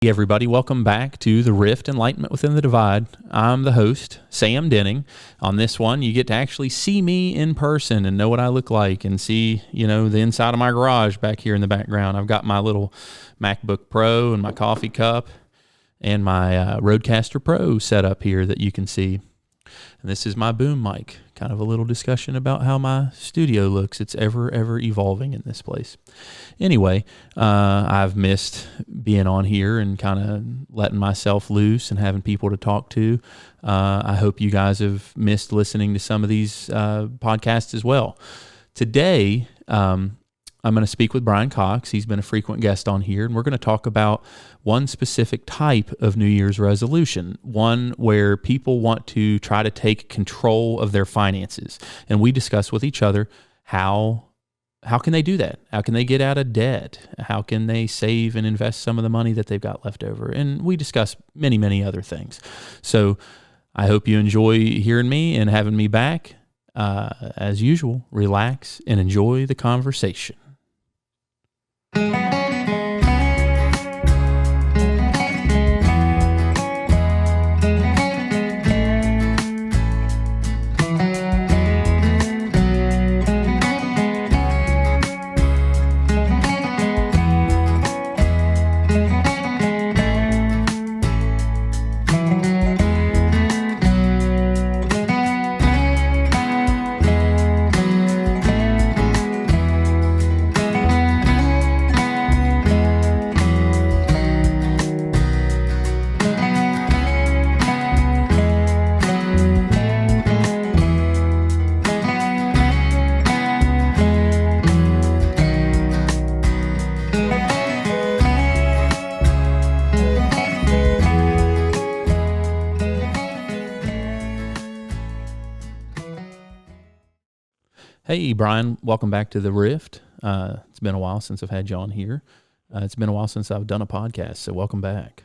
Hey everybody, welcome back to The Rift, Enlightenment Within the Divide. I'm the host, Sam Denning. On this one, you get to actually see me in person and know what I look like and see, the inside of my garage back here in the background. I've got my little MacBook Pro and my coffee cup and my Rodecaster Pro set up here that you can see. And this is my boom mic. Kind of a little discussion about how my studio looks. It's ever evolving in this place. Anyway, I've missed being on here and kind of letting myself loose and having people to talk to. I hope you guys have missed listening to some of these podcasts as well. Today, I'm going to speak with Brian Cox. He's been a frequent guest on here, and we're going to talk about one specific type of New Year's resolution, one where people want to try to take control of their finances. And we discuss with each other how can they do that? How can they get out of debt? How can they save and invest some of the money that they've got left over? And we discuss many other things. So I hope you enjoy hearing me and having me back. As usual, relax and enjoy the conversation. Hey, Brian, welcome back to The Rift. It's been a while since I've had you on here. It's been a while since I've done a podcast, so welcome back.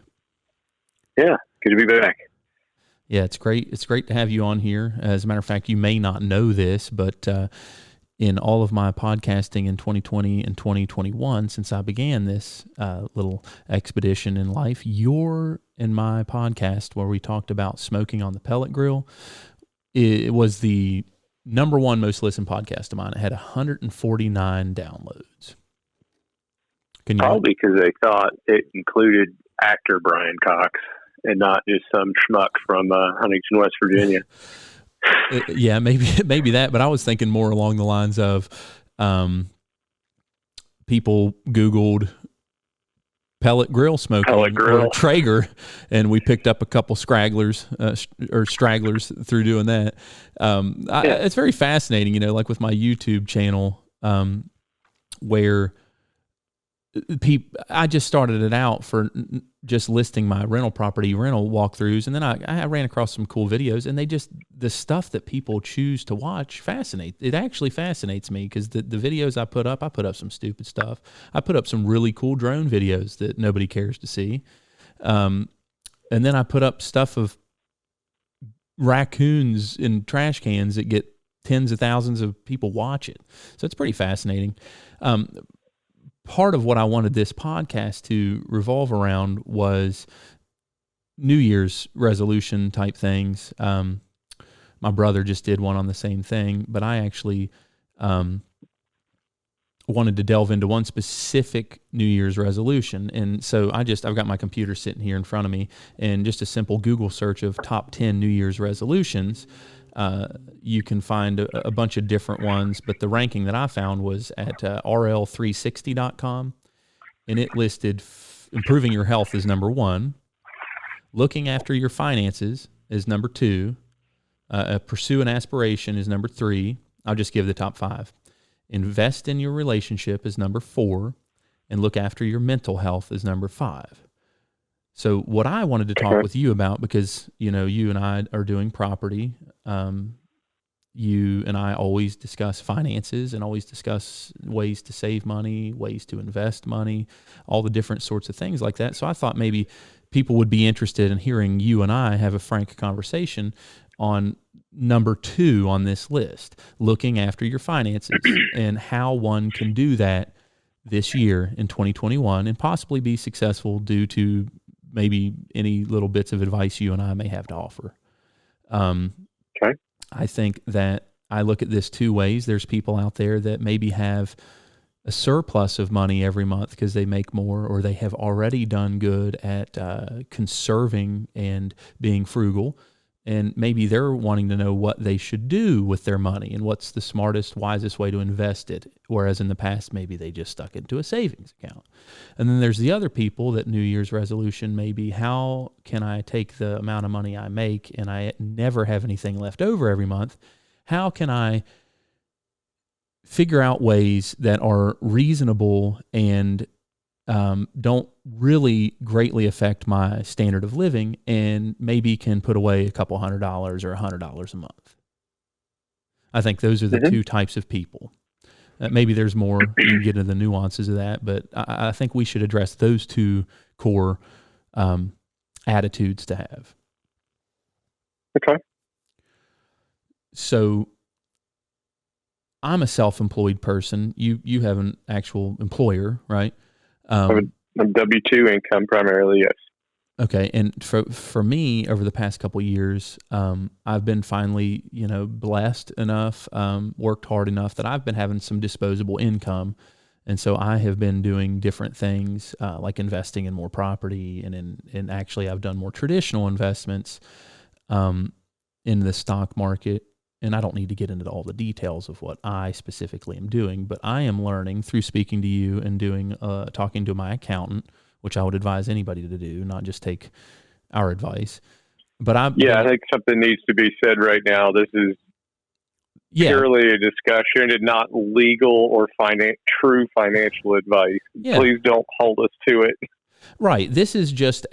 Yeah, good to be back. Yeah, it's great. It's great to have you on here. As a matter of fact, you may not know this, but in all of my podcasting in 2020 and 2021, since I began this little expedition in life, you're in my podcast where we talked about smoking on the pellet grill. It was the number one most listened podcast of mine. It had 149 downloads. Probably because they thought it included actor Brian Cox and not just some schmuck from Huntington, West Virginia. Yeah, maybe that. But I was thinking more along the lines of people Googled pellet grill smoking or Traeger, and we picked up a couple stragglers through doing that. It's very fascinating, like with my YouTube channel, where I just started it out for just listing my rental walkthroughs, and then I ran across some cool videos, and the stuff that people choose to watch it actually fascinates me, because the videos I put up some stupid stuff. I put up some really cool drone videos that nobody cares to see, and then I put up stuff of raccoons in trash cans that get tens of thousands of people watch it. So it's pretty fascinating. Part of what I wanted this podcast to revolve around was New Year's resolution type things. My brother just did one on the same thing, but I actually wanted to delve into one specific New Year's resolution. And so I've got my computer sitting here in front of me, and just a simple Google search of top 10 New Year's resolutions, you can find a bunch of different ones, but the ranking that I found was at rl360.com, and it listed improving your health is number 1, looking after your finances is number 2, pursue an aspiration is number 3. I'll just give the top 5. Invest in your relationship is number 4, and look after your mental health is number 5. So what I wanted to talk with you about, because, you and I are doing property, you and I always discuss finances and always discuss ways to save money, ways to invest money, all the different sorts of things like that. So I thought maybe people would be interested in hearing you and I have a frank conversation on number 2 on this list, looking after your finances, and how one can do that this year in 2021 and possibly be successful due to maybe any little bits of advice you and I may have to offer. Okay. I think that I look at this two ways. There's people out there that maybe have a surplus of money every month because they make more, or they have already done good at conserving and being frugal. And maybe they're wanting to know what they should do with their money and what's the smartest, wisest way to invest it. Whereas in the past, maybe they just stuck it into a savings account. And then there's the other people that New Year's resolution may be, how can I take the amount of money I make and I never have anything left over every month? How can I figure out ways that are reasonable and don't really greatly affect my standard of living, and maybe can put away a couple $100 or $100 a month? I think those are the two types of people. Maybe there's more, you can get into the nuances of that, but I think we should address those two core attitudes to have. Okay. So I'm a self-employed person. You have an actual employer, right? I'm W-2 income primarily, yes. Okay, and for me, over the past couple of years, I've been finally, blessed enough, worked hard enough that I've been having some disposable income, and so I have been doing different things, like investing in more property, and actually I've done more traditional investments in the stock market. And I don't need to get into all the details of what I specifically am doing, but I am learning through speaking to you and talking to my accountant, which I would advise anybody to do, not just take our advice. But I think something needs to be said right now. This is purely a discussion and not legal or true financial advice. Yeah. Please don't hold us to it. Right. This is just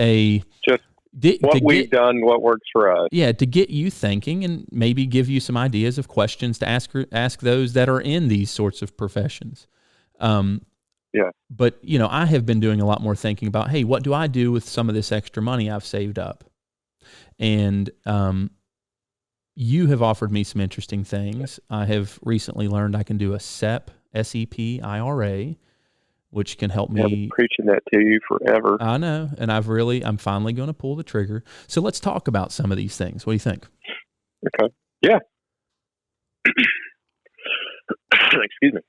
we've done, what works for us. Yeah, to get you thinking and maybe give you some ideas of questions to ask those that are in these sorts of professions. But, I have been doing a lot more thinking about, hey, what do I do with some of this extra money I've saved up? And you have offered me some interesting things. I have recently learned I can do a SEP IRA, which can help me. I've been preaching that to you forever. I know, and I'm finally going to pull the trigger. So let's talk about some of these things. What do you think? Okay. Yeah. Excuse me.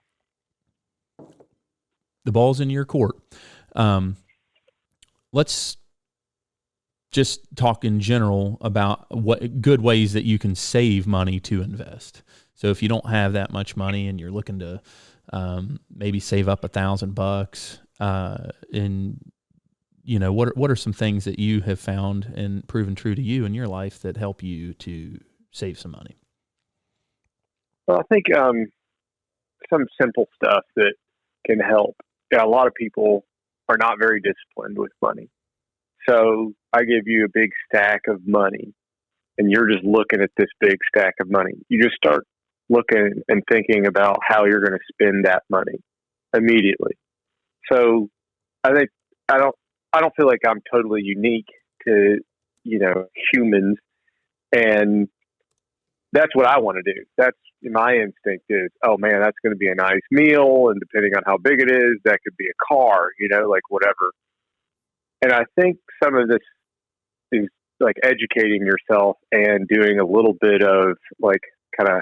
The ball's in your court. Let's just talk in general about what good ways that you can save money to invest. So if you don't have that much money and you're looking to maybe save up $1,000, what are some things that you have found and proven true to you in your life that help you to save some money? Well, I think some simple stuff that can help. A lot of people are not very disciplined with money. So I give you a big stack of money, and you're just looking at this big stack of money. You just start looking and thinking about how you're going to spend that money immediately. So I think I don't feel like I'm totally unique to, humans, and that's what I want to do. That's my instinct is, oh man, that's going to be a nice meal, and depending on how big it is, that could be a car, whatever. And I think some of this is like educating yourself and doing a little bit of like kind of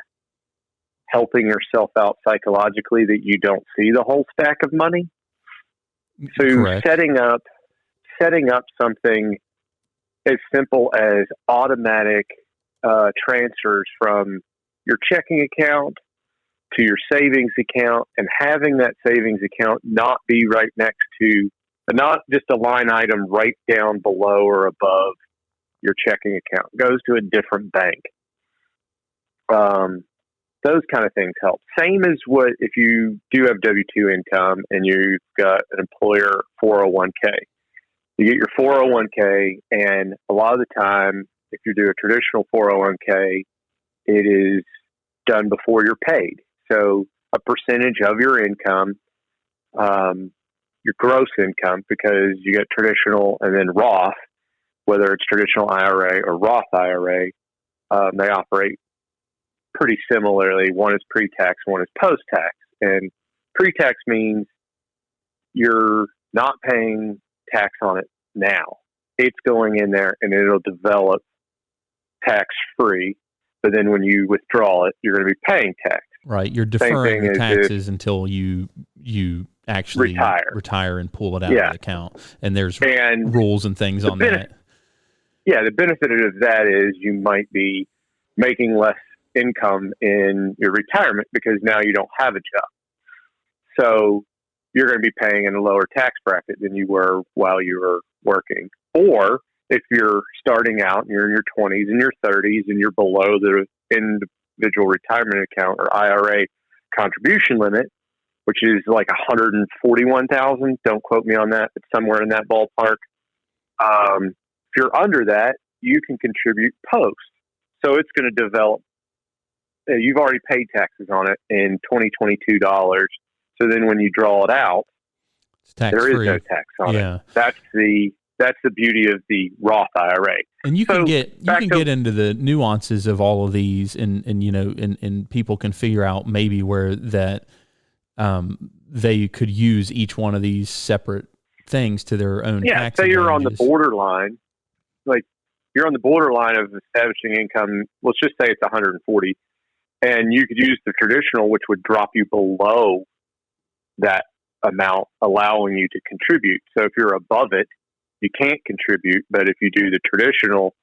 helping yourself out psychologically that you don't see the whole stack of money. So Correct. setting up something as simple as automatic transfers from your checking account to your savings account, and having that savings account not be right next to, not just a line item right down below or above your checking account, goes to a different bank. Those kind of things help. Same as what if you do have W-2 income and you've got an employer 401k. You get your 401k, and a lot of the time, if you do a traditional 401k, it is done before you're paid. So a percentage of your income, your gross income, because you get traditional and then Roth, whether it's traditional IRA or Roth IRA, they operate pretty similarly. One is pre-tax, one is post-tax. And pre-tax means you're not paying tax on it now. it's going in there and it'll develop tax-free. But then when you withdraw it, you're going to be paying tax. Right. You're deferring your taxes until you actually retire and pull it out of the account. And there's rules and things on that. Yeah, the benefit of that is you might be making less income in your retirement because now you don't have a job. So you're going to be paying in a lower tax bracket than you were while you were working. Or if you're starting out and you're in your 20s and your 30s and you're below the individual retirement account or IRA contribution limit, which is like $141,000. Don't quote me on that. It's somewhere in that ballpark. If you're under that, you can contribute post. So it's going to develop. You've already paid taxes on it in $2022. So then when you draw it out, there is no tax on it. That's the beauty of the Roth IRA. And you can get into the nuances of all of these, and people can figure out maybe where that they could use each one of these separate things to their own tax say you're advantages. On the borderline, like you're on the borderline of establishing income. Let's just say it's 140, and you could use the traditional, which would drop you below that amount, allowing you to contribute. So if you're above it, you can't contribute, but if you do the traditional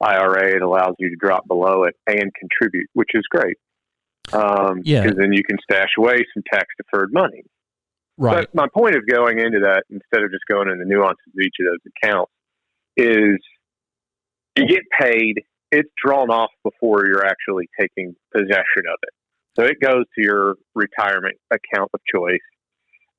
IRA, it allows you to drop below it and contribute, which is great. Because then you can stash away some tax-deferred money. Right. But my point of going into that, instead of just going into the nuances of each of those accounts, is you get paid, it's drawn off before you're actually taking possession of it. So it goes to your retirement account of choice,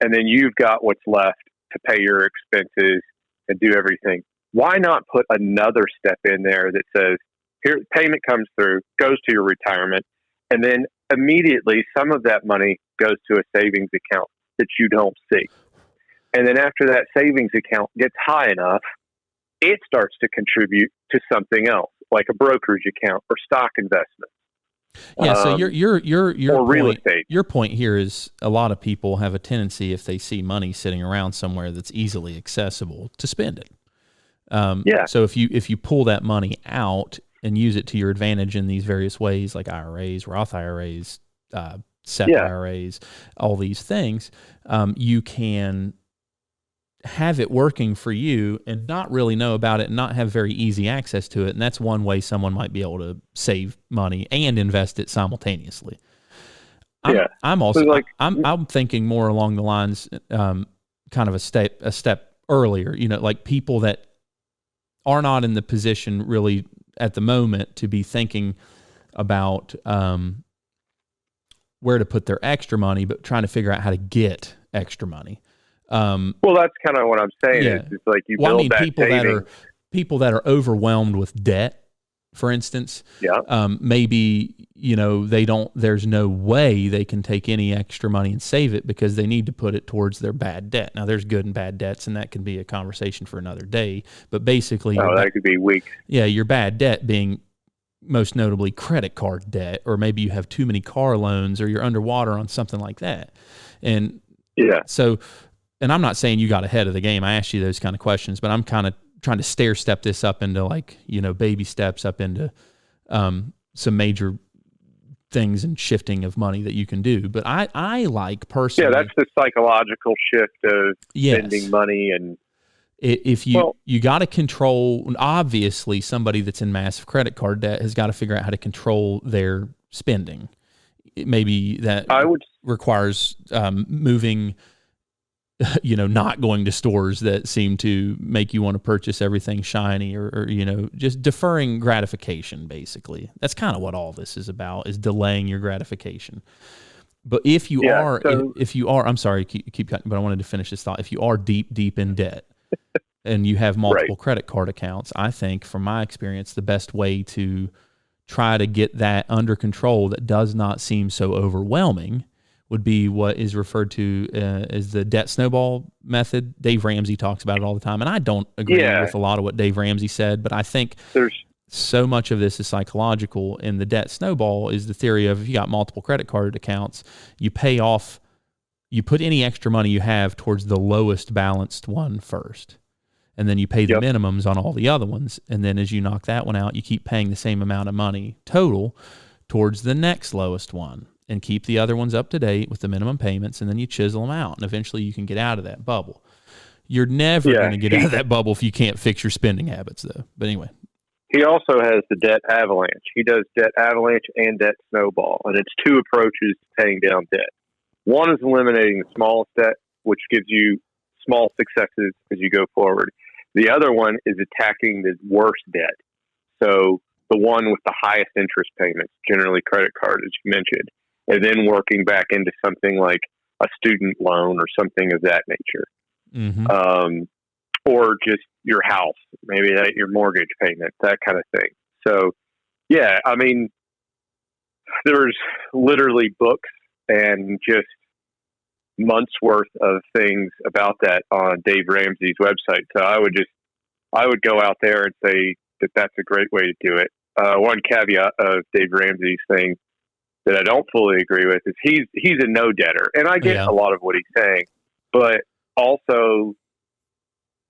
and then you've got what's left to pay your expenses and do everything. Why not put another step in there that says, here, payment comes through, goes to your retirement, and then immediately some of that money goes to a savings account that you don't see. And then after that savings account gets high enough, it starts to contribute to something else, like a brokerage account or stock investment. Yeah, so your or real estate. Your point here is a lot of people have a tendency, if they see money sitting around somewhere that's easily accessible, to spend it. So if you pull that money out and use it to your advantage in these various ways, like IRAs, Roth IRAs, SEP IRAs, all these things, you can have it working for you and not really know about it and not have very easy access to it. And that's one way someone might be able to save money and invest it simultaneously. I'm also, I'm thinking more along the lines, kind of a step earlier, like people that are not in the position really at the moment to be thinking about, where to put their extra money, but trying to figure out how to get extra money. Well, that's kind of what I'm saying. It's like you build that savings. People that are overwhelmed with debt, for instance. Maybe there's no way they can take any extra money and save it because they need to put it towards their bad debt. Now, there's good and bad debts, and that can be a conversation for another day. But basically, that could be weeks. Yeah, your bad debt being most notably credit card debt, or maybe you have too many car loans, or you're underwater on something like that. And so. And I'm not saying you got ahead of the game. I asked you those kind of questions, but I'm kind of trying to stair step this up into baby steps up into some major things and shifting of money that you can do. But I like personally. Yeah, that's the psychological shift of spending money. And if you got to control, obviously somebody that's in massive credit card debt has got to figure out how to control their spending. Maybe that requires moving, not going to stores that seem to make you want to purchase everything shiny or just deferring gratification, basically. That's kind of what all this is about, is delaying your gratification. But if you are, I'm sorry, keep cutting, but I wanted to finish this thought. If you are deep in debt and you have multiple credit card accounts, I think from my experience, the best way to try to get that under control that does not seem so overwhelming would be what is referred to as the debt snowball method. Dave Ramsey talks about it all the time, and I don't agree with a lot of what Dave Ramsey said, but I think so much of this is psychological. And the debt snowball is the theory of, if you got multiple credit card accounts, you pay off, you put any extra money you have towards the lowest balanced one first. and then you pay the Yep. minimums on all the other ones. And then as you knock that one out, you keep paying the same amount of money total towards the next lowest one, and keep the other ones up to date with the minimum payments, and then you chisel them out, and eventually you can get out of that bubble. You're never going to get out of that bubble if you can't fix your spending habits, though. But anyway. He also has the debt avalanche. He does debt avalanche and debt snowball, and it's two approaches to paying down debt. One is eliminating the smallest debt, which gives you small successes as you go forward. The other one is attacking the worst debt. So the one with the highest interest payments, generally credit card, as you mentioned, and then working back into something like a student loan or something of that nature. Mm-hmm. Or just your house, maybe that your mortgage payment, that kind of thing. So, yeah, I mean, there's literally books and just months worth of things about that on Dave Ramsey's website. So I would go out there and say that that's a great way to do it. One caveat of Dave Ramsey's thing that I don't fully agree with is he's a no debtor, and I get a lot of what he's saying, but also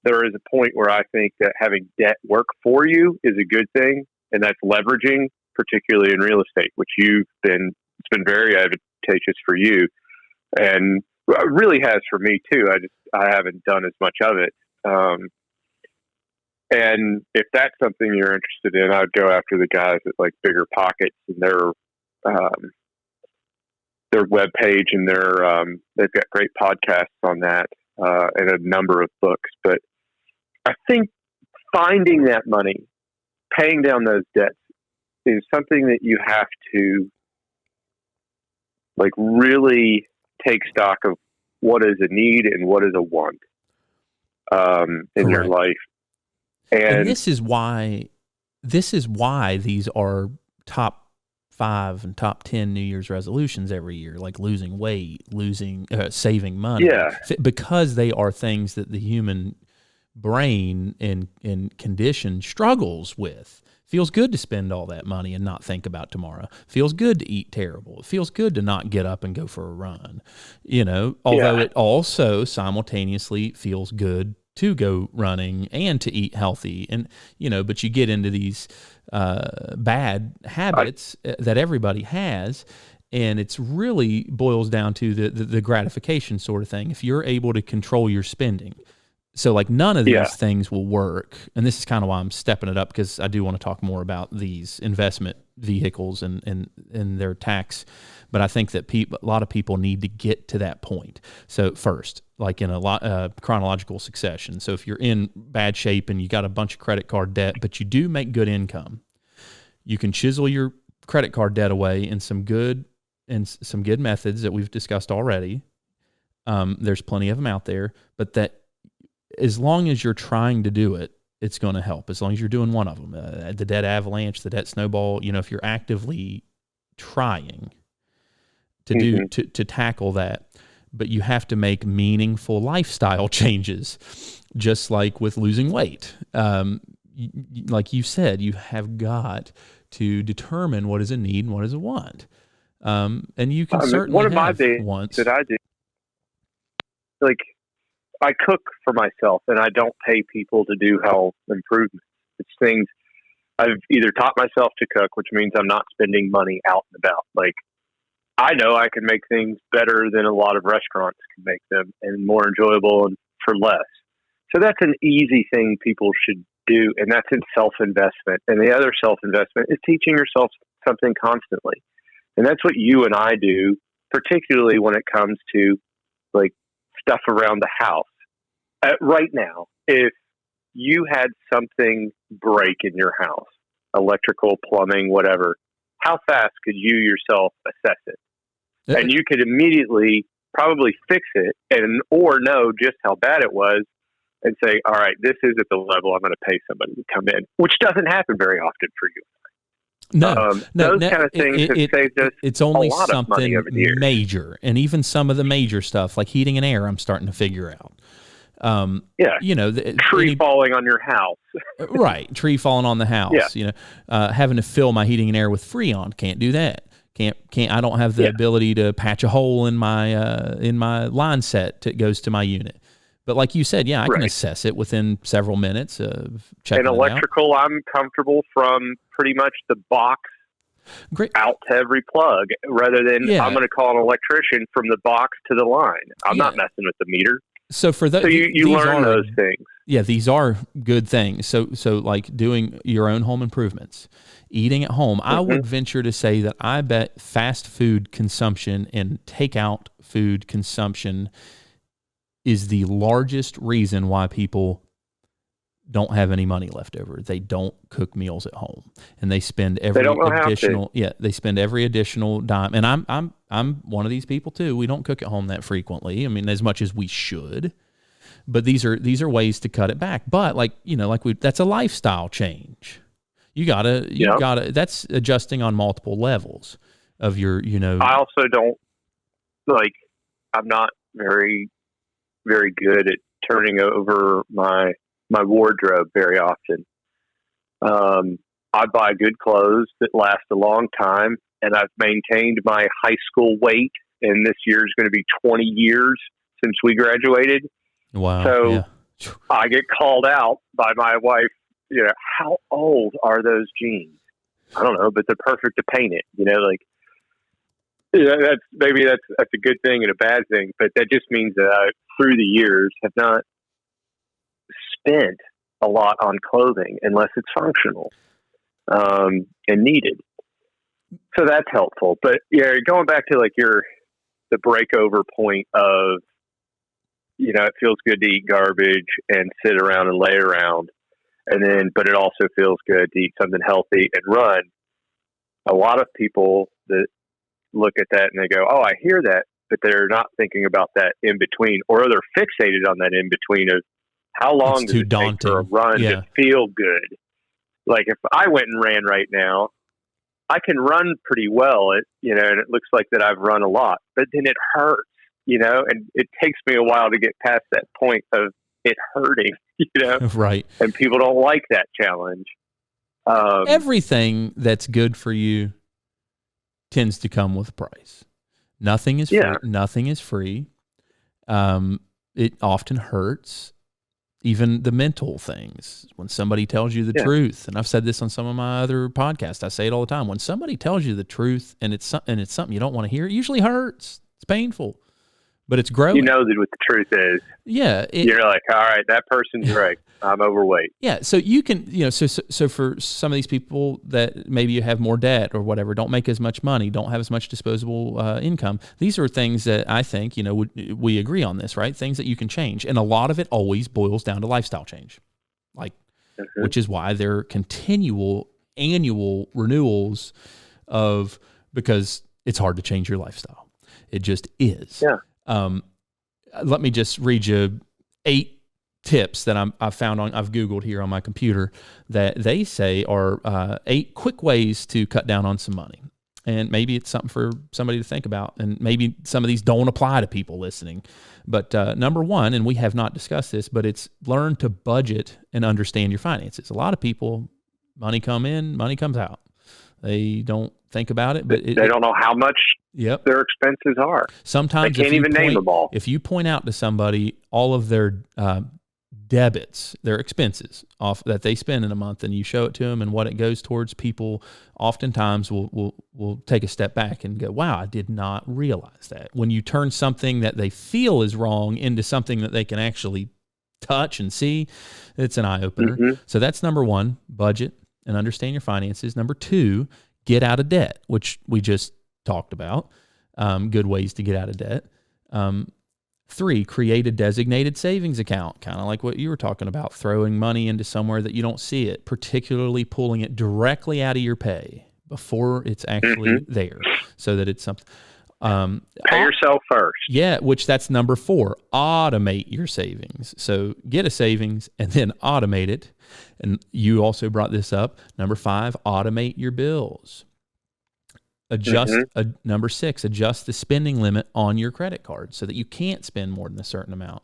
there is a point where I think that having debt work for you is a good thing, and that's leveraging, particularly in real estate, which it's been very advantageous for you, and it really has for me too. I haven't done as much of it. And if that's something you're interested in, I'd go after the guys at like Bigger Pockets and their webpage, and they've got great podcasts on that, and a number of books. But I think finding that money, paying down those debts, is something that you have to like really take stock of what is a need and what is a want in your life. And this is why these are top 5 and top 10 New Year's resolutions every year, like losing weight, saving money, because they are things that the human brain and condition struggles with. Feels good to spend all that money and not think about tomorrow. Feels good to eat terrible. It feels good to not get up and go for a run, although it also simultaneously feels good to go running and to eat healthy. And, but you get into these bad habits that everybody has, and it's really boils down to the gratification sort of thing. If you're able to control your spending, so like none of these things will work. And this is kind of why I'm stepping it up, because I do want to talk more about these investment vehicles and their tax. But I think that a lot of people need to get to that point. So first, like in a chronological succession. So if you're in bad shape and you got a bunch of credit card debt, but you do make good income, you can chisel your credit card debt away in some good methods that we've discussed already. There's plenty of them out there, but that as long as you're trying to do it, it's going to help. As long as you're doing one of them, the debt avalanche, the debt snowball, if you're actively trying to do to tackle that, but you have to make meaningful lifestyle changes, just like with losing weight. Like you said, you have got to determine what is a need and what is a want. And you can certainly one of my have things wants. that I do, like I cook for myself, and I don't pay people to do health improvements. It's things I've either taught myself to cook, which means I'm not spending money out and about. Like, I know I can make things better than a lot of restaurants can make them, and more enjoyable and for less. So that's an easy thing people should do, and that's in self-investment. And the other self-investment is teaching yourself something constantly. And that's what you and I do, particularly when it comes to like stuff around the house. Right now, if you had something break in your house, electrical, plumbing, whatever, how fast could you yourself assess it? And you could immediately probably fix it or know just how bad it was and say, all right, this is at the level I'm going to pay somebody to come in, which doesn't happen very often for you. Those kind of things have saved us it's only a lot of money over the years. Major, and even some of the major stuff like heating and air, I'm starting to figure out. Tree falling on your house. Right, tree falling on the house. Having to fill my heating and air with Freon, can't do that. Can't. I don't have the ability to patch a hole in my line set that goes to my unit. But like you said, yeah, I can Right. assess it within several minutes of checking And it out. electrical, I'm comfortable from pretty much the box Great. out to every plug, rather than Yeah. I'm going to call an electrician from the box to the line. I'm not messing with the meter. So for So you learn those things. Yeah, these are good things. So like doing your own home improvements, eating at home. I would venture to say that I bet fast food consumption and takeout food consumption is the largest reason why people don't have any money left over. They don't cook meals at home, and they spend every additional they spend every additional dime. And I'm one of these people too. We don't cook at home that frequently. I mean, as much as we should. But these are ways to cut it back. But that's a lifestyle change. You gotta that's adjusting on multiple levels of your, I also don't I'm not very, very good at turning over my wardrobe very often. I buy good clothes that last a long time, and I've maintained my high school weight, and this year is going to be 20 years since we graduated. Wow. So yeah. I get called out by my wife, how old are those jeans? I don't know, but they're perfect to paint it. That's a good thing and a bad thing, but that just means that I, through the years, have not spent a lot on clothing unless it's functional and needed. So that's helpful. But yeah, going back to the breakover point of, it feels good to eat garbage and sit around and lay around, but it also feels good to eat something healthy and run. A lot of people that look at that and they go, "Oh, I hear that," but they're not thinking about that in between, or they're fixated on that in between of how long does it take for a run to feel good. Like if I went and ran right now, I can run pretty well, and it looks like that I've run a lot, but then it hurts. And it takes me a while to get past that point of it hurting, Right. And people don't like that challenge. Everything that's good for you tends to come with a price. Nothing is free. Nothing is free. It often hurts. Even the mental things. When somebody tells you the truth, and I've said this on some of my other podcasts, I say it all the time. When somebody tells you the truth and it's something you don't want to hear, it usually hurts. It's painful. But it's growing. You know that what the truth is. Yeah. You're like, all right, that person's right. I'm overweight. Yeah. So you can, so for some of these people that maybe you have more debt or whatever, don't make as much money, don't have as much disposable income. These are things that I think, we agree on this, right? Things that you can change. And a lot of it always boils down to lifestyle change, which is why there are continual annual renewals because it's hard to change your lifestyle. It just is. Yeah. Let me just read you 8 tips that I've Googled here on my computer that they say are 8 quick ways to cut down on some money. And maybe it's something for somebody to think about. And maybe some of these don't apply to people listening. But number 1, and we have not discussed this, but it's learn to budget and understand your finances. A lot of people, money come in, money comes out. They don't think about it, but they don't know how much their expenses are. Sometimes they can't even name them all. If you point out to somebody all of their debits, their expenses off that they spend in a month, and you show it to them and what it goes towards, people oftentimes will take a step back and go, "Wow, I did not realize that." When you turn something that they feel is wrong into something that they can actually touch and see, it's an eye opener. Mm-hmm. So that's number 1, budget and understand your finances. Number 2, get out of debt, which we just talked about. Good ways to get out of debt. 3, create a designated savings account, kind of like what you were talking about, throwing money into somewhere that you don't see it, particularly pulling it directly out of your pay before it's actually there, so that it's something. Pay yourself first. Yeah, which that's number 4. Automate your savings. So get a savings and then automate it. And you also brought this up. Number 5, automate your bills. Number 6, adjust the spending limit on your credit card so that you can't spend more than a certain amount.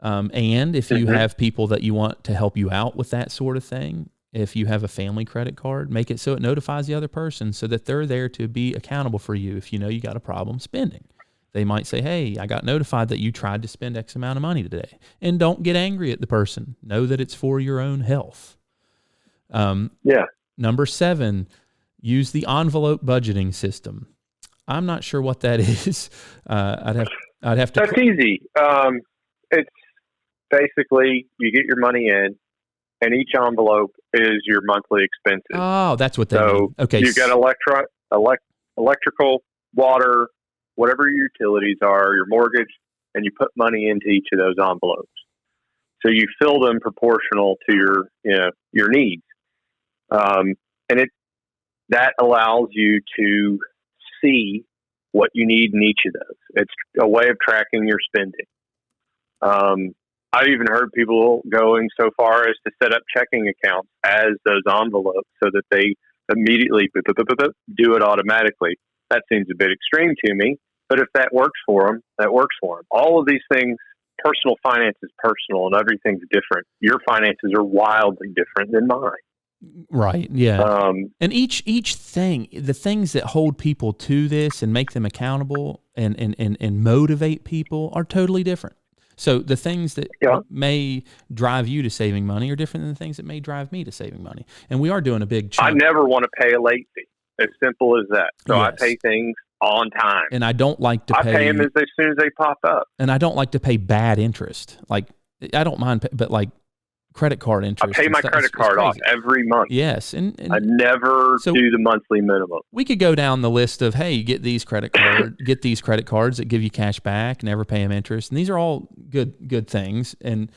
And if you have people that you want to help you out with that sort of thing, if you have a family credit card, make it so it notifies the other person so that they're there to be accountable for you if you know you got a problem spending. They might say, hey, I got notified that you tried to spend X amount of money today. And don't get angry at the person. Know that it's for your own health. Number 7, use the envelope budgeting system. I'm not sure what that is. I'd have to. That's easy. It's basically you get your money in, and each envelope is your monthly expenses. Oh, that's what they mean. Okay. You got electrical, water, whatever your utilities are, your mortgage, and you put money into each of those envelopes. So you fill them proportional to your needs. And that allows you to see what you need in each of those. It's a way of tracking your spending. I've even heard people going so far as to set up checking accounts as those envelopes so that they immediately do it automatically. That seems a bit extreme to me, but if that works for them, that works for them. All of these things, personal finance is personal and everything's different. Your finances are wildly different than mine. Right. Yeah. And each thing, the things that hold people to this and make them accountable and motivate people are totally different. So the things that may drive you to saving money are different than the things that may drive me to saving money. And we are doing a big chunk. I never want to pay a late fee. As simple as that. So yes. I pay things on time. And I don't like to pay. I pay them as soon as they pop up. And I don't like to pay bad interest. Like, I don't mind, but like credit card interest. I pay my credit card off every month. Yes. And I never do the monthly minimum. We could go down the list of, hey, get these credit cards that give you cash back, never pay them interest. And these are all good things. And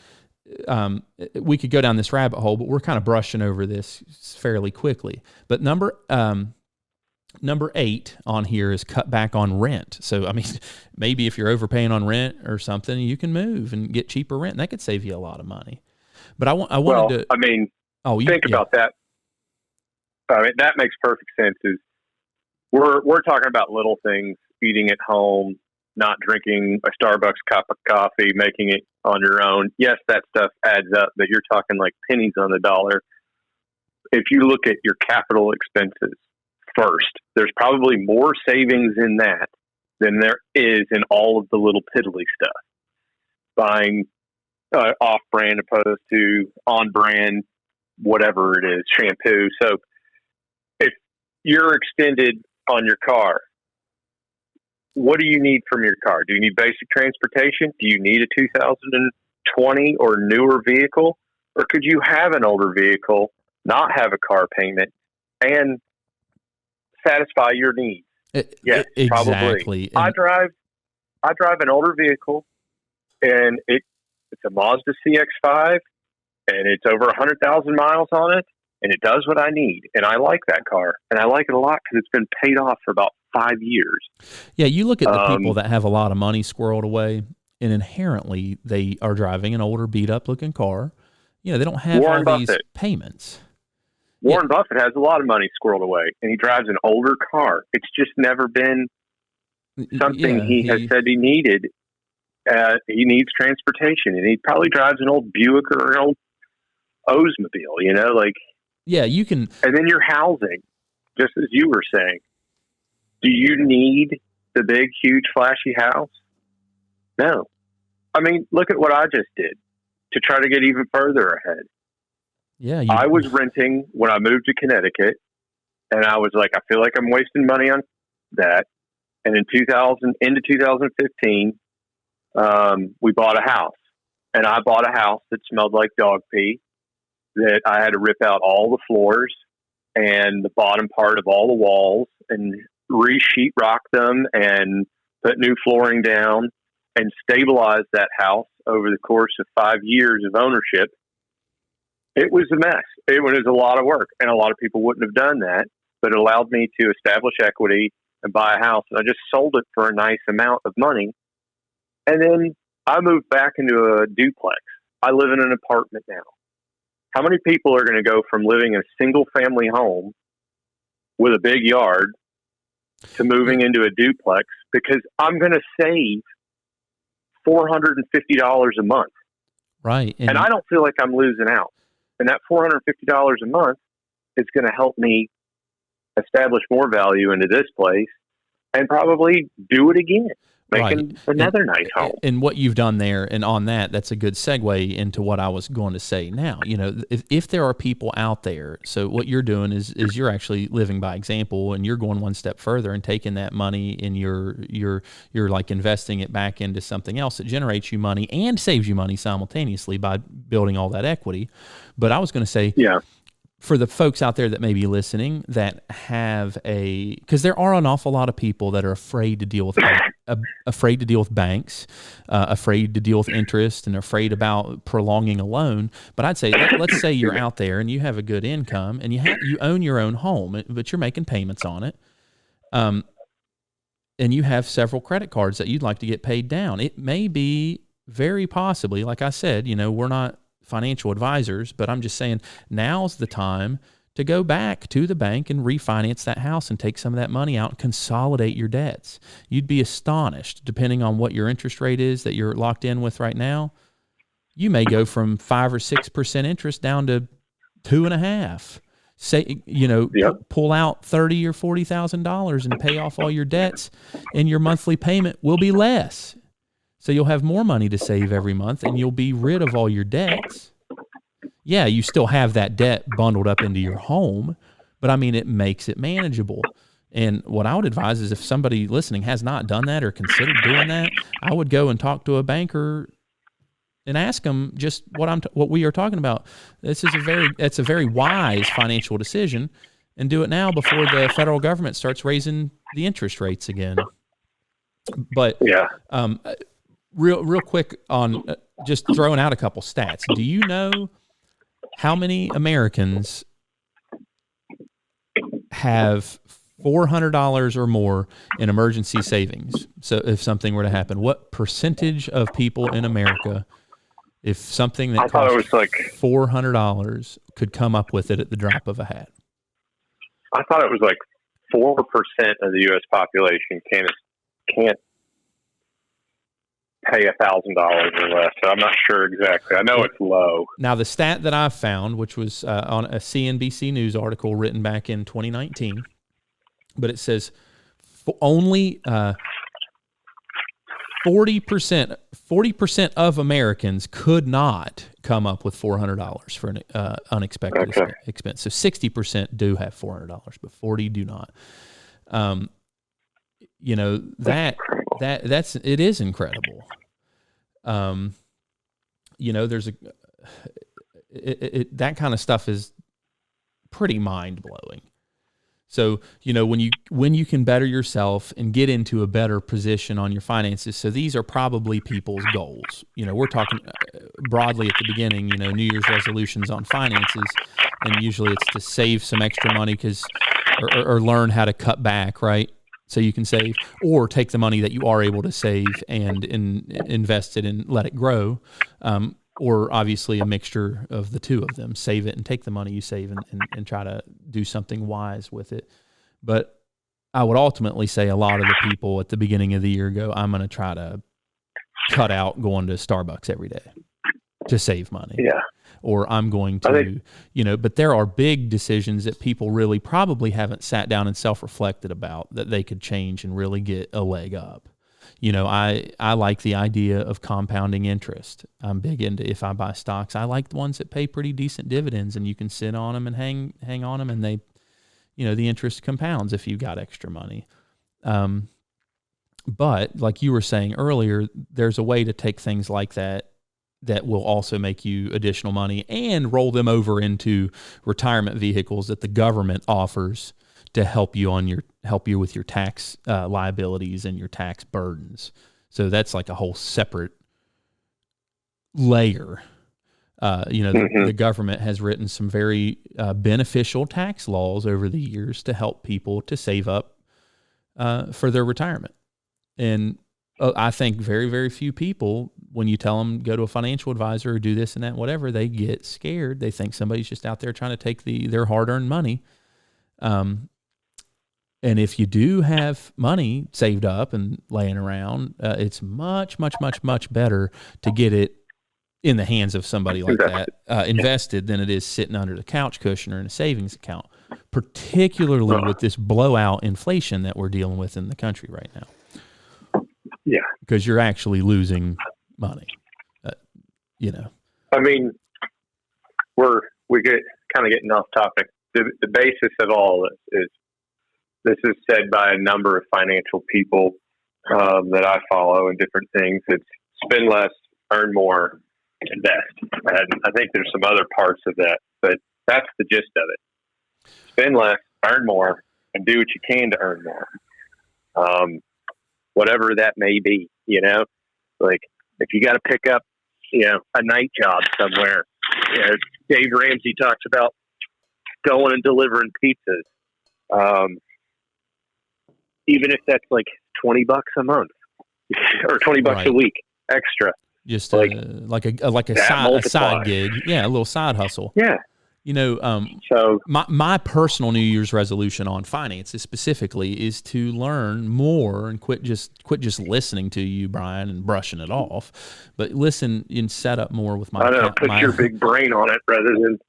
we could go down this rabbit hole, but we're kind of brushing over this fairly quickly. But number 8 on here is cut back on rent. So, I mean, maybe if you're overpaying on rent or something, you can move and get cheaper rent. And that could save you a lot of money. But I wanted to. I mean, think about that. I mean, that makes perfect sense. Is we're talking about little things: eating at home, not drinking a Starbucks cup of coffee, making it on your own. Yes, that stuff adds up, but you're talking like pennies on the dollar. If you look at your capital expenses first, there's probably more savings in that than there is in all of the little piddly stuff. Buying off-brand opposed to on-brand, whatever it is, shampoo. So if you're extended on your car, what do you need from your car? Do you need basic transportation? Do you need a 2020 or newer vehicle? Or could you have an older vehicle, not have a car payment, and satisfy your needs? Yes, exactly. Probably. I drive an older vehicle, and it's a Mazda CX-5, and it's over 100,000 miles on it, and it does what I need. And I like that car, and I like it a lot because it's been paid off for about 5 years. Yeah, you look at the people that have a lot of money squirreled away, and inherently they are driving an older, beat-up looking car. They don't have all these payments. Warren Buffett has a lot of money squirreled away, and he drives an older car. It's just never been something he has said he needed. He needs transportation, and he probably drives an old Buick or an old Oldsmobile, you can. And then your housing, just as you were saying, do you need the big, huge, flashy house? No. I mean, look at what I just did to try to get even further ahead. Yeah, I was renting when I moved to Connecticut, and I was like, I feel like I'm wasting money on that. And into 2015, we bought a house, and I bought a house that smelled like dog pee, that I had to rip out all the floors and the bottom part of all the walls and re-sheetrock them and put new flooring down and stabilize that house over the course of 5 years of ownership. It was a mess. It was a lot of work, and a lot of people wouldn't have done that, but it allowed me to establish equity and buy a house. And I just sold it for a nice amount of money. And then I moved back into a duplex. I live in an apartment now. How many people are going to go from living in a single family home with a big yard to moving into a duplex? Because I'm going to save $450 a month. Right. And I don't feel like I'm losing out. And that $450 a month is going to help me establish more value into this place and probably do it again. making another nice home. And what you've done there, and on that's a good segue into what I was going to say now. If there are people out there, so what you're doing is you're actually living by example, and you're going one step further and taking that money and you're like investing it back into something else that generates you money and saves you money simultaneously by building all that equity. But I was going to say, for the folks out there that may be listening that have because there are an awful lot of people that are afraid to deal with banks, afraid to deal with interest, and afraid about prolonging a loan. But I'd say, let's say you're out there and you have a good income and you own your own home, but you're making payments on it. And you have several credit cards that you'd like to get paid down. It may be very possibly, like I said, we're not financial advisors, but I'm just saying now's the time to go back to the bank and refinance that house and take some of that money out and consolidate your debts. You'd be astonished, depending on what your interest rate is that you're locked in with right now. You may go from 5 or 6% interest down to 2.5%. Say, pull out $30,000 or $40,000 and pay off all your debts, and your monthly payment will be less. So you'll have more money to save every month, and you'll be rid of all your debts. Yeah, you still have that debt bundled up into your home, but I mean, it makes it manageable. And what I would advise is if somebody listening has not done that or considered doing that, I would go and talk to a banker and ask them just what we are talking about. It's a very wise financial decision, and do it now before the federal government starts raising the interest rates again. But real quick on just throwing out a couple stats. Do you know how many Americans have $400 or more in emergency savings? So if something were to happen, what percentage of people in America, if something that costs $400 could come up with it at the drop of a hat? I thought it was like 4% of the U.S. population can't pay $1,000 or less. So I'm not sure exactly. I know it's low. Now, the stat that I found, which was on a CNBC News article written back in 2019, but it says only 40% of Americans could not come up with $400 for an unexpected expense. So 60% do have $400, but 40 do not. It is incredible. There's that kind of stuff is pretty mind blowing. So, when you can better yourself and get into a better position on your finances. So these are probably people's goals. We're talking broadly at the beginning, New Year's resolutions on finances, and usually it's to save some extra money or learn how to cut back, right? So you can save, or take the money that you are able to save and invest it and let it grow, or obviously a mixture of the two of them. Save it and take the money you save and try to do something wise with it. But I would ultimately say a lot of the people at the beginning of the year go, I'm going to try to cut out going to Starbucks every day to save money. Yeah. Or I'm going to, but there are big decisions that people really probably haven't sat down and self-reflected about that they could change and really get a leg up. I like the idea of compounding interest. I'm big into, if I buy stocks, I like the ones that pay pretty decent dividends, and you can sit on them and hang on them, and they, the interest compounds if you've got extra money. But like you were saying earlier, there's a way to take things like that will also make you additional money and roll them over into retirement vehicles that the government offers to help you with your tax liabilities and your tax burdens. So that's like a whole separate layer. The government has written some very beneficial tax laws over the years to help people to save up for their retirement. And I think very, very few people, when you tell them go to a financial advisor or do this and that, whatever, they get scared. They think somebody's just out there trying to take their hard-earned money. And if you do have money saved up and laying around, it's much, much, much, much better to get it in the hands of somebody like that, invested, than it is sitting under the couch cushion or in a savings account, particularly with this blowout inflation that we're dealing with in the country right now. Yeah. Because you're actually losing money, I mean, we get kind of getting off topic. The basis of all this is said by a number of financial people that I follow and different things. It's spend less, earn more, invest. And I think there's some other parts of that, but that's the gist of it. Spend less, earn more, and do what you can to earn more. Whatever that may be, like if you got to pick up, a night job somewhere. Dave Ramsey talks about going and delivering pizzas. Even if that's like $20 a month or $20 a week extra, just like a side gig, a little side hustle. Yeah. So my personal New Year's resolution on finances specifically is to learn more and quit just listening to you, Brian, and brushing it off, but listen and set up more with my. I know, put your big brain on it rather than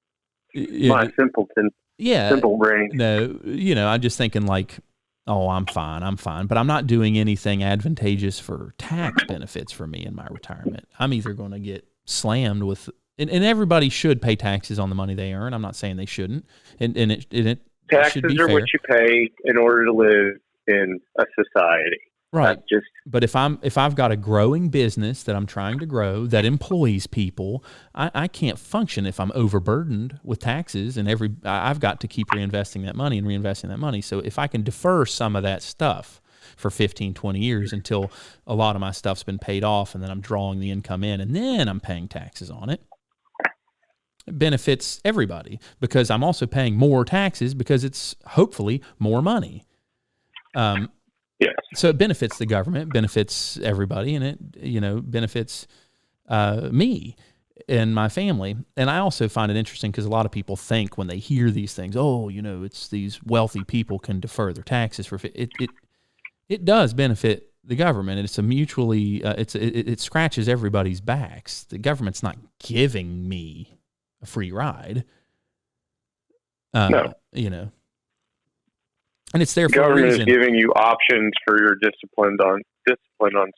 my simpleton. Yeah, simple brain. No, I'm just thinking like, oh, I'm fine, but I'm not doing anything advantageous for tax benefits for me in my retirement. I'm either going to get slammed with. And everybody should pay taxes on the money they earn. I'm not saying they shouldn't. And it taxes should be are fair. What you pay in order to live in a society. Right. But if I've got a growing business that I'm trying to grow that employs people, I can't function if I'm overburdened with taxes and I've got to keep reinvesting that money. So if I can defer some of that stuff for 15, 20 years until a lot of my stuff's been paid off and then I'm drawing the income in and then I'm paying taxes on it. It benefits everybody because I'm also paying more taxes because it's hopefully more money. Yes. So it benefits the government, benefits everybody, and it, benefits me and my family. And I also find it interesting because a lot of people think when they hear these things, it's these wealthy people can defer their taxes for it does benefit the government, and it's a mutually it scratches everybody's backs. The government's not giving me a free ride. No. And it's there for a reason. The government is giving you options for your discipline on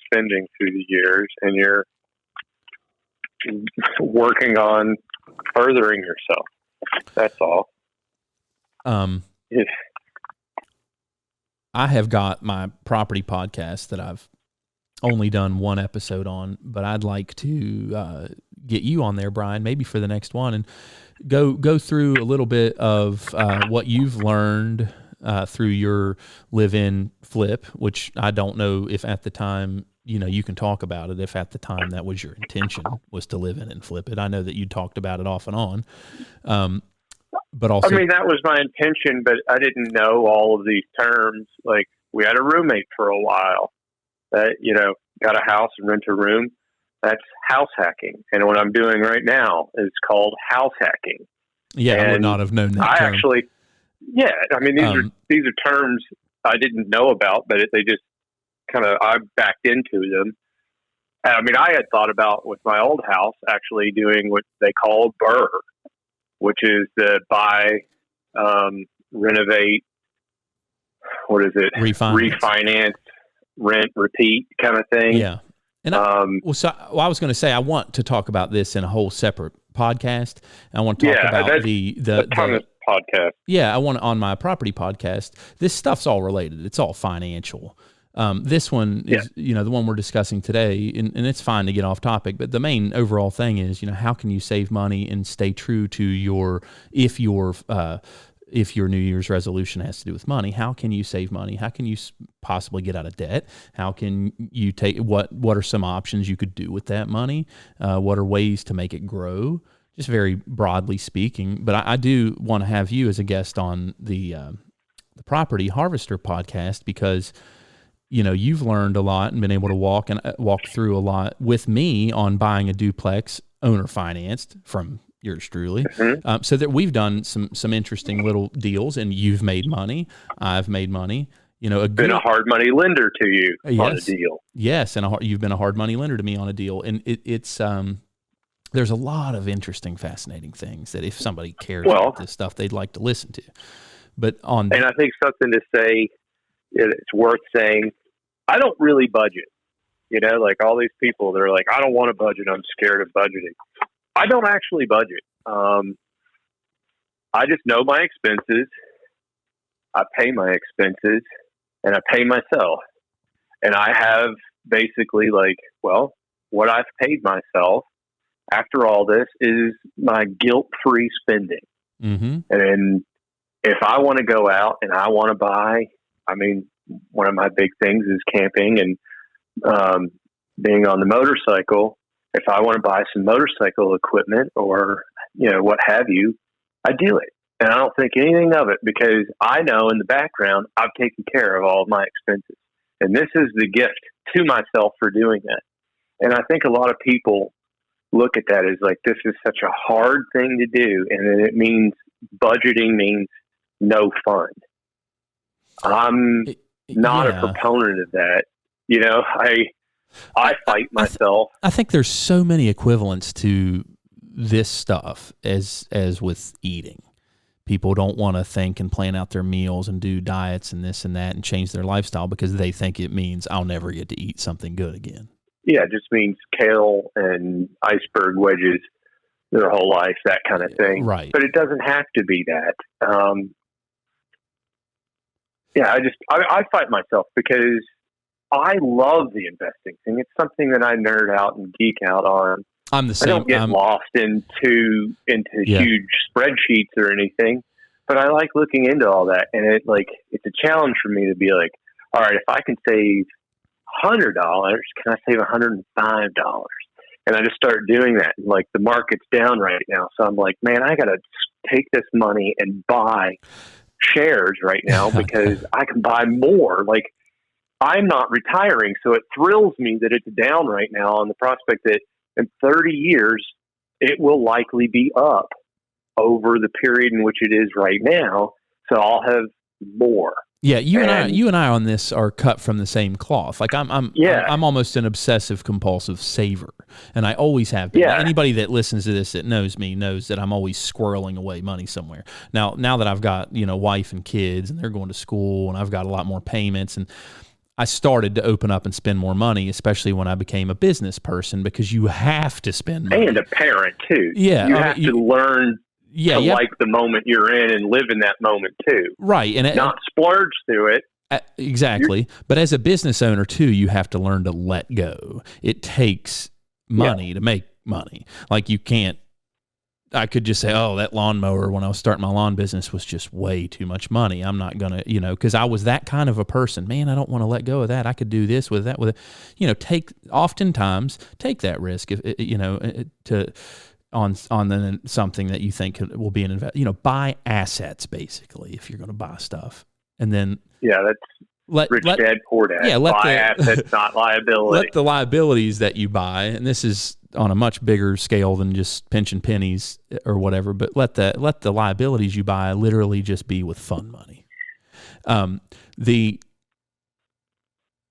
spending through the years, and you're working on furthering yourself. That's all. I have got my property podcast that I've only done one episode on, but I'd like to get you on there, Brian, maybe for the next one, and go through a little bit of what you've learned through your live-in flip, which I don't know if at the time, you can talk about it, if at the time that was your intention, was to live in and flip it. I know that you talked about it off and on. But also, that was my intention, but I didn't know all of these terms. Like, we had a roommate for a while that, got a house and rent a room. That's house hacking. And what I'm doing right now is called house hacking. Yeah, and I would not have known that term. These are terms I didn't know about, but they just I backed into them. I had thought about with my old house actually doing what they call BRRRR, which is the buy, renovate, refinance, rent, repeat kind of thing. Yeah. And I was going to say, I want to talk about this in a whole separate podcast. I want to talk about the podcast. Yeah, I want on my property podcast. This stuff's all related. It's all financial. This one is, the one we're discussing today, and it's fine to get off topic, but the main overall thing is, how can you save money and stay true to if your New Year's resolution has to do with money, how can you save money? How can you possibly get out of debt? How can you what are some options you could do with that money? What are ways to make it grow? Just very broadly speaking, but I do want to have you as a guest on the Property Harvester podcast because you've learned a lot and been able to walk through a lot with me on buying a duplex owner financed from yours truly. Mm-hmm. So that we've done some interesting little deals, and you've made money. I've made money. Been a hard money lender to you on a deal. Yes, and you've been a hard money lender to me on a deal, and it's there's a lot of interesting, fascinating things that if somebody cares about this stuff, they'd like to listen to. But and I think something to say, it's worth saying. I don't really budget. You know, like all these people, they're like, I don't want to budget. I'm scared of budgeting. I don't actually budget. I just know my expenses. I pay my expenses and I pay myself. And I have basically like, well, what I've paid myself after all this is my guilt-free spending. Mm-hmm. And if I want to go out and I want to buy, I mean, one of my big things is camping and being on the motorcycle. If I want to buy some motorcycle equipment or, you know, what have you, I do it. And I don't think anything of it because I know in the background, I've taken care of all of my expenses. And this is the gift to myself for doing that. And I think a lot of people look at that as like, this is such a hard thing to do. And then it means budgeting means no fun. I'm not a proponent of that. You know, I fight myself. I think there's so many equivalents to this stuff as with eating. People don't want to think and plan out their meals and do diets and this and that and change their lifestyle because they think it means I'll never get to eat something good again. Yeah, it just means kale and iceberg wedges their whole life, that kind of thing. Right. But it doesn't have to be that. I fight myself because I love the investing thing. It's something that I nerd out and geek out on. I'm the same. I don't get lost into huge spreadsheets or anything, but I like looking into all that. And it's a challenge for me to be like, all right, if I can save $100, can I save $105? And I just start doing that. And like the market's down right now. So I'm like, man, I got to take this money and buy shares right now because I can buy more. Like I'm not retiring. So it thrills me that it's down right now on the prospect that in 30 years, it will likely be up over the period in which it is right now. So I'll have more. Yeah, you and I on this are cut from the same cloth. Like I'm almost an obsessive compulsive saver, and I always have been. Yeah. Anybody that listens to this that knows me knows that I'm always squirreling away money somewhere. Now that I've got, wife and kids and they're going to school and I've got a lot more payments, and I started to open up and spend more money, especially when I became a business person, because you have to spend money. And a parent too. Yeah, you have to learn. Yeah, like the moment you're in and live in that moment too. Right. And not splurge through it. Exactly. But as a business owner too, you have to learn to let go. It takes money to make money. Like I could just say, oh, that lawnmower when I was starting my lawn business was just way too much money. I'm not going to, because I was that kind of a person. Man, I don't want to let go of that. I could do this with that, oftentimes take that risk, on something that you think will be an investment. Buy assets basically if you're going to buy stuff, and then that's rich dad poor dad. Yeah, buy assets, not liabilities. Let the liabilities that you buy, and this is on a much bigger scale than just pinching pennies or whatever. But let the liabilities you buy literally just be with fun money.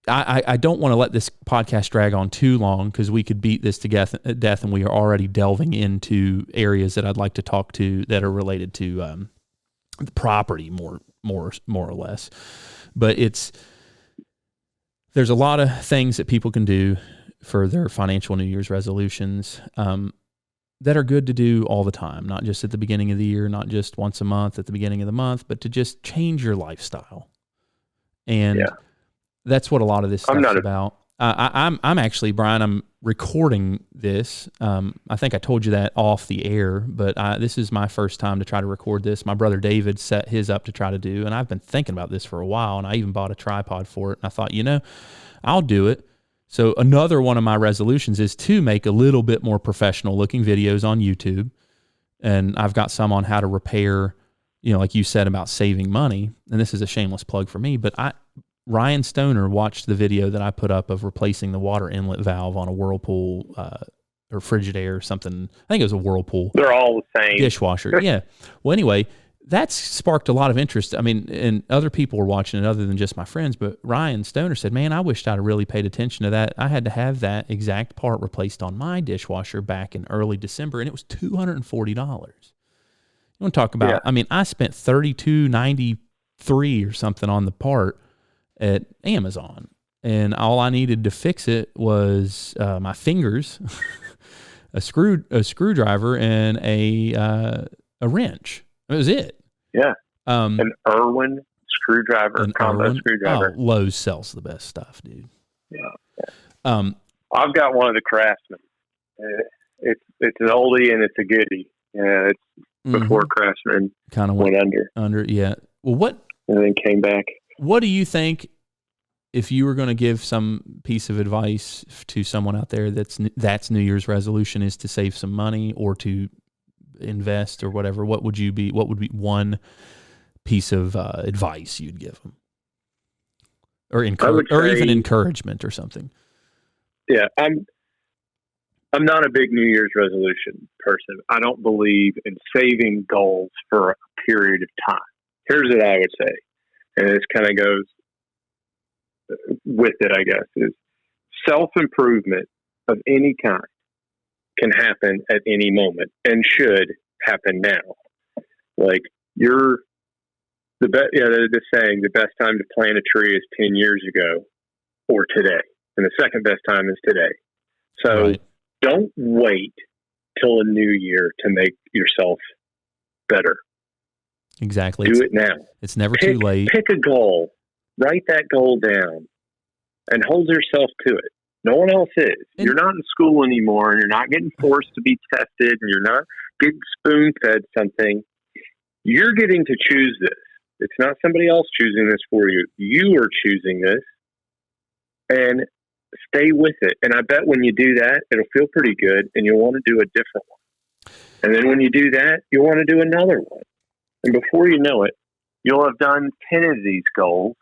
I don't want to let this podcast drag on too long because we could beat this to death, and we are already delving into areas that I'd like to talk to that are related to the property more or less. But there's a lot of things that people can do for their financial New Year's resolutions that are good to do all the time, not just at the beginning of the year, not just once a month at the beginning of the month, but to just change your lifestyle. And that's what a lot of this stuff is about. I'm actually, Brian, I'm recording this. I think I told you that off the air, but this is my first time to try to record this. My brother David set his up to try to do, and I've been thinking about this for a while, and I even bought a tripod for it. And I thought, I'll do it. So another one of my resolutions is to make a little bit more professional looking videos on YouTube. And I've got some on how to repair, like you said about saving money. And this is a shameless plug for me, but Ryan Stoner watched the video that I put up of replacing the water inlet valve on a Whirlpool or Frigidaire or something. I think it was a Whirlpool. They're all the same. Dishwasher. Yeah. Well, anyway, that's sparked a lot of interest. I mean, and other people were watching it other than just my friends, but Ryan Stoner said, man, I wished I'd really paid attention to that. I had to have that exact part replaced on my dishwasher back in early December, and it was $240. You want to talk about, I mean, I spent $32.93 or something on the part at Amazon. and all I needed to fix it was my fingers, a screwdriver, and a wrench. That was it. Yeah. An Irwin screwdriver, combo screwdriver. Oh, Lowe's sells the best stuff, dude. Yeah. I've got one of the Craftsman. It's an oldie and it's a goodie. Yeah, it's before Craftsman kind of went under. Yeah. Well, and then came back. What do you think, if you were going to give some piece of advice to someone out there that's New Year's resolution is to save some money or to invest or whatever? What would be one piece of advice you'd give them, or even encouragement or something? Yeah, I'm not a big New Year's resolution person. I don't believe in saving goals for a period of time. Here's what I would say, and this kind of goes with it, I guess, is self-improvement of any kind can happen at any moment and should happen now. Like the saying, the best time to plant a tree is 10 years ago or today. And the second best time is today. So Don't wait till a new year to make yourself better. Exactly. Do it now. It's never too late. Pick a goal. Write that goal down and hold yourself to it. No one else is. You're not in school anymore, and you're not getting forced to be tested, and you're not getting spoon-fed something. You're getting to choose this. It's not somebody else choosing this for you. You are choosing this, and stay with it. And I bet when you do that, it'll feel pretty good, and you'll want to do a different one. And then when you do that, you'll want to do another one. And before you know it, you'll have done 10 of these goals,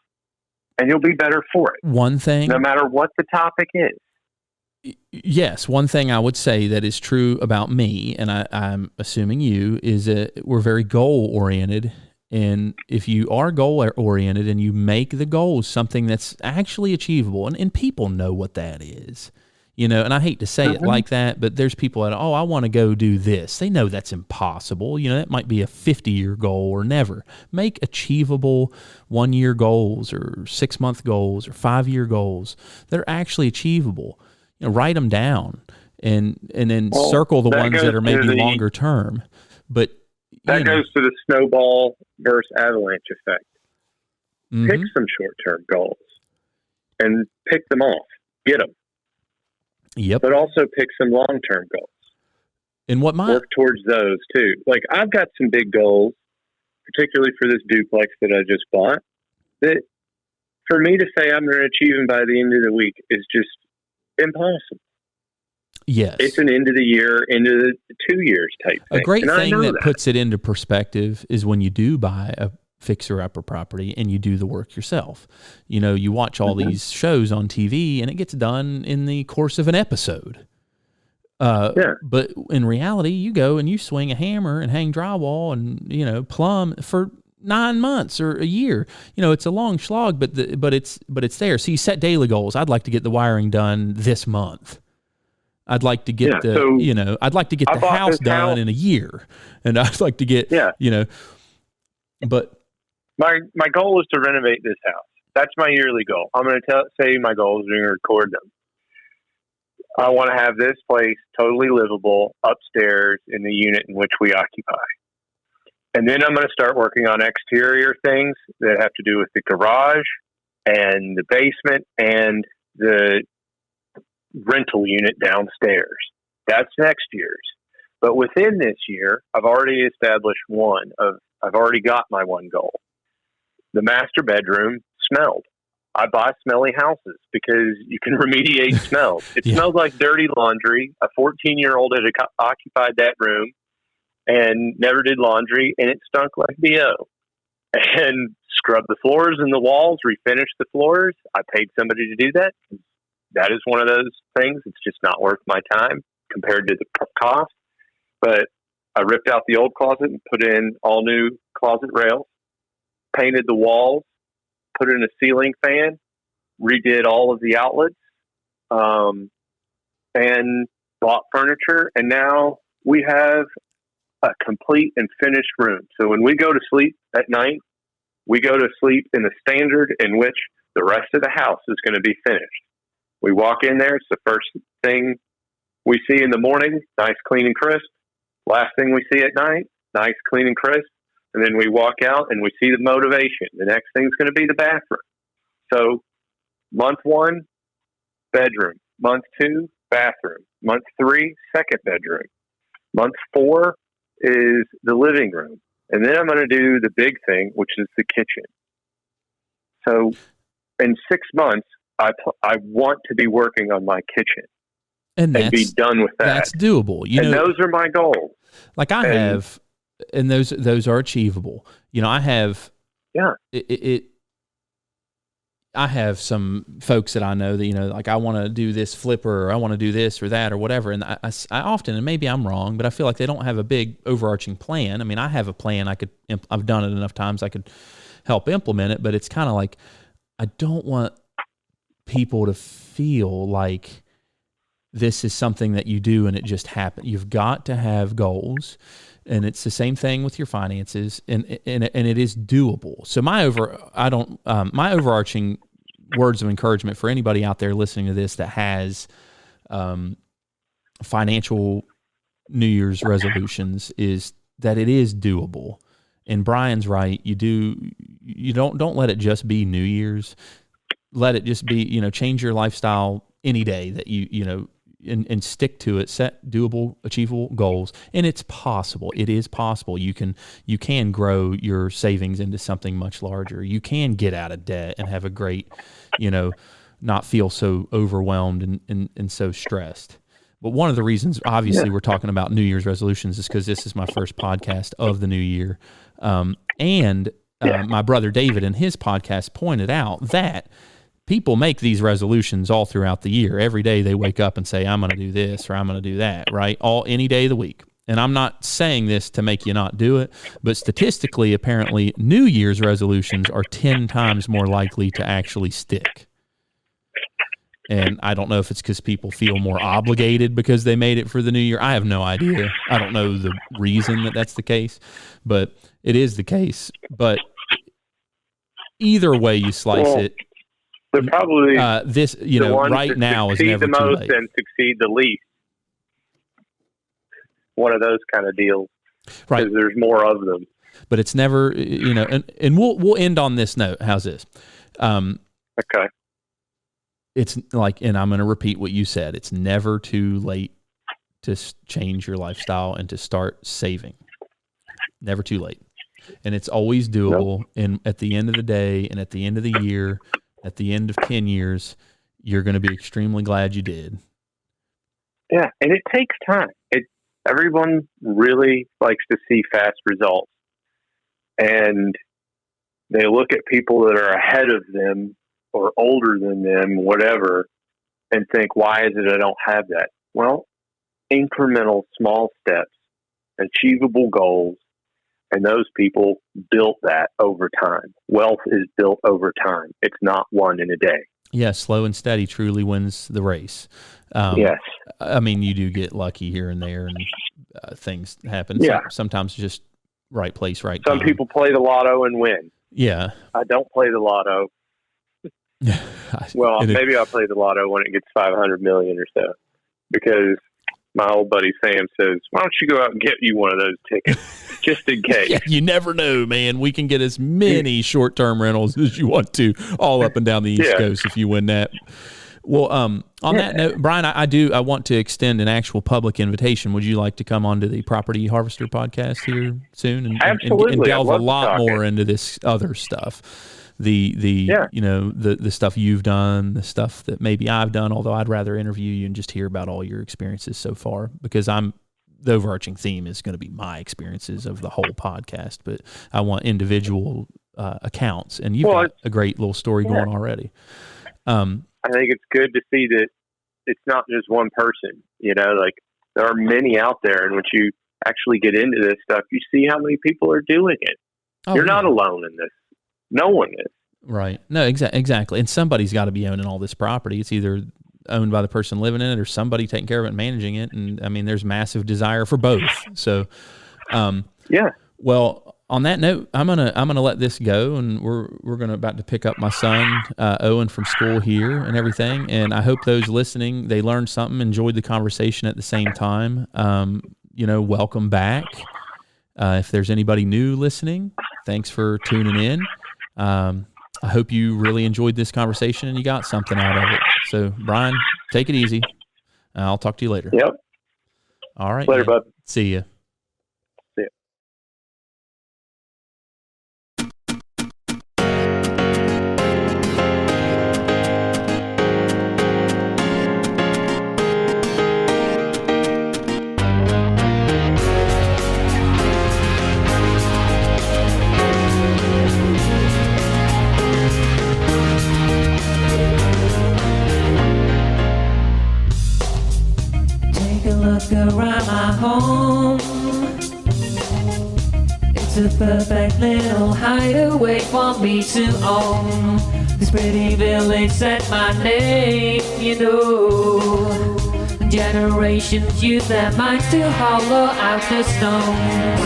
and you'll be better for it. One thing, no matter what the topic is. Yes, one thing I would say that is true about me, and I'm assuming you, is that we're very goal-oriented. And if you are goal-oriented and you make the goals something that's actually achievable, and people know what that is, and I hate to say it like that, but there's people that, I want to go do this. They know that's impossible. That might be a 50-year goal or never. Make achievable 1-year goals or 6-month goals or 5-year goals that are actually achievable. Write them down and then circle the ones that are maybe longer term. But that goes to the snowball versus avalanche effect. Pick some short-term goals and pick them off. Get them. Yep. But also pick some long-term goals. And work towards those too. Like I've got some big goals, particularly for this duplex that I just bought, that for me to say I'm going to achieve them by the end of the week is just impossible. Yes. It's an end of the year, end of the 2 years type thing. A great thing that puts it into perspective is when you do buy a fixer-upper property and you do the work yourself. You watch all these shows on TV and it gets done in the course of an episode. But in reality, you go and you swing a hammer and hang drywall and, plumb for 9 months or a year. It's a long slog, but it's there. So you set daily goals. I'd like to get the wiring done this month. I'd like to get I'd like to get the house done in a year, and I'd like to get, but my goal is to renovate this house. That's my yearly goal. I'm going to say my goal is to record them. I want to have this place totally livable upstairs in the unit in which we occupy. And then I'm going to start working on exterior things that have to do with the garage and the basement and the rental unit downstairs. That's next year's. But within this year, I've already established I've already got my one goal. The master bedroom smelled. I buy smelly houses because you can remediate smells. It smelled like dirty laundry. A 14-year-old had occupied that room and never did laundry, and it stunk like BO. And scrub the floors and the walls, refinish the floors. I paid somebody to do that. That is one of those things. It's just not worth my time compared to the cost. But I ripped out the old closet and put in all new closet rails, painted the walls, put in a ceiling fan, redid all of the outlets, and bought furniture. And now we have a complete and finished room. So when we go to sleep at night, we go to sleep in the standard in which the rest of the house is going to be finished. We walk in there, it's the first thing we see in the morning, nice, clean, and crisp. Last thing we see at night, nice, clean, and crisp. And then we walk out and we see the motivation. The next thing's going to be the bathroom. So month 1, bedroom. Month 2, bathroom. Month 3, second bedroom. Month 4 is the living room. And then I'm going to do the big thing, which is the kitchen. So in 6 months, I want to be working on my kitchen and be done with that. That's doable. Those are my goals. Like I have, and those are achievable. I have. Yeah. I have some folks that I know that, like I want to do this flipper, or I want to do this or that or whatever. And I often, and maybe I'm wrong, but I feel like they don't have a big overarching plan. I mean, I have a plan. I've done it enough times I could help implement it, but it's kind of like, I don't want people to feel like this is something that you do and it just happened. You've got to have goals, and it's the same thing with your finances, and it is doable. So my overarching words of encouragement for anybody out there listening to this that has financial New Year's resolutions is that it is doable. And Brian's right. You don't let it just be New Year's. Let it just be, change your lifestyle any day that and stick to it. Set doable, achievable goals, and it's possible. It is possible. You can grow your savings into something much larger. You can get out of debt and have a great, not feel so overwhelmed and so stressed. But one of the reasons, obviously, we're talking about New Year's resolutions is because this is my first podcast of the new year. My brother David in his podcast pointed out that people make these resolutions all throughout the year. Every day they wake up and say, I'm going to do this or I'm going to do that, right? Any day of the week. And I'm not saying this to make you not do it, but statistically, apparently, New Year's resolutions are 10 times more likely to actually stick. And I don't know if it's because people feel more obligated because they made it for the new year. I have no idea. I don't know the reason that that's the case, but it is the case. But either way you slice it, they're probably this, right now is never the most too late. And succeed the least. One of those kind of deals, right? Because there's more of them. But it's never, and we'll end on this note. How's this? Okay. It's like, and I'm going to repeat what you said. It's never too late to change your lifestyle and to start saving. Never too late. And it's always doable. Nope. And at the end of the day, and at the end of the year, at the end of 10 years, you're going to be extremely glad you did. Yeah. And it takes time. Everyone really likes to see fast results. And they look at people that are ahead of them or older than them, whatever, and think, why is it I don't have that? Well, incremental small steps, achievable goals, and those people built that over time. Wealth is built over time. It's not one in a day. Yes, slow and steady truly wins the race. Yes. I mean, you do get lucky here and there, and things happen. Yeah. Sometimes just right place, right time. Some people play the lotto and win. Yeah. I don't play the lotto. Well, maybe I'll play the lotto when it gets 500 million or so, because my old buddy Sam says, why don't you go out and get you one of those tickets just in case? Yeah, you never know, man. We can get as many short-term rentals as you want to all up and down the East Coast if you win that. Well, on that note, Brian, I want to extend an actual public invitation. Would you like to come onto the Property Harvester podcast here soon and delve a lot more into this other stuff? The stuff you've done, the stuff that maybe I've done, although I'd rather interview you and just hear about all your experiences so far, because the overarching theme is going to be my experiences of the whole podcast, but I want individual accounts, and you've got a great little story going already. I think it's good to see that it's not just one person, like there are many out there, and once you actually get into this stuff, you see how many people are doing it. You're not alone in this. No one is. Right. No, exactly. And somebody's got to be owning all this property. It's either owned by the person living in it or somebody taking care of it and managing it. And I mean, there's massive desire for both. So, well, on that note, I'm gonna let this go, and we're gonna about to pick up my son Owen from school here and everything. And I hope those listening, they learned something, enjoyed the conversation at the same time. Welcome back. If there's anybody new listening, thanks for tuning in. I hope you really enjoyed this conversation and you got something out of it. So, Brian, take it easy. I'll talk to you later. Yep. All right. Later, bud. See ya. See ya. Look around my home. It's a perfect little hideaway for me to own. This pretty village set my name, Generations use their minds to hollow out the stones.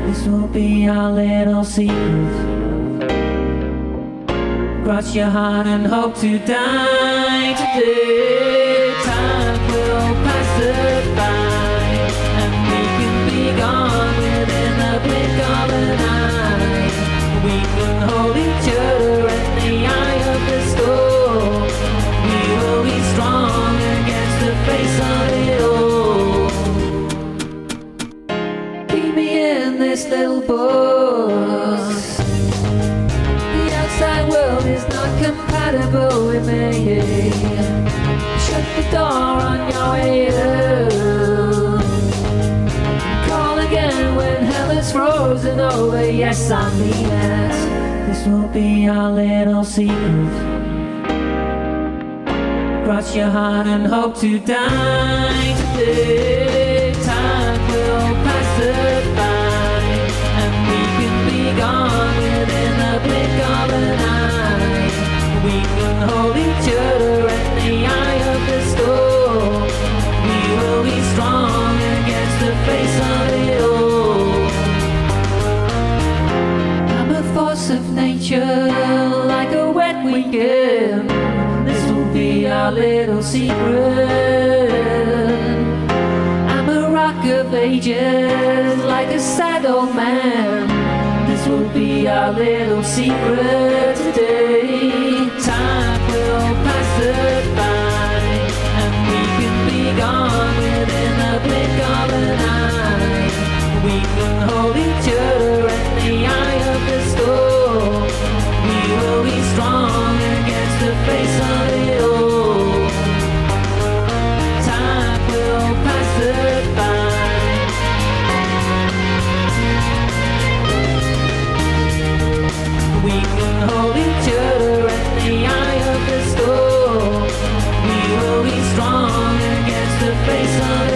This will be our little secret. Cross your heart and hope to die today. Time will pass us by, and we can be gone within the blink of an eye. We can hold each other in the eye of the storm. We will be strong against the face of it all. Keep me in this little box. The outside world is not compatible with me. Shut the door on your way out. Call again when hell is frozen over. Yes, I mean it. This will be our little secret. Cross your heart and hope to die today. Time will pass us by, and we can be gone within the blink of an eye. We can hold each other in the eye of the storm. We will be strong against the face of it all. I'm a force of nature, like a wet weekend. This will be our little secret. I'm a rock of ages, like a sad old man. This will be our little secret today. Time will pass us by, and we can be gone within the blink of an eye. We can hold each other in the eye of the storm. We will be strong against the face of it all. Time will pass us by. We can hold each other in the eye of the storm. We will be strong against the face of it.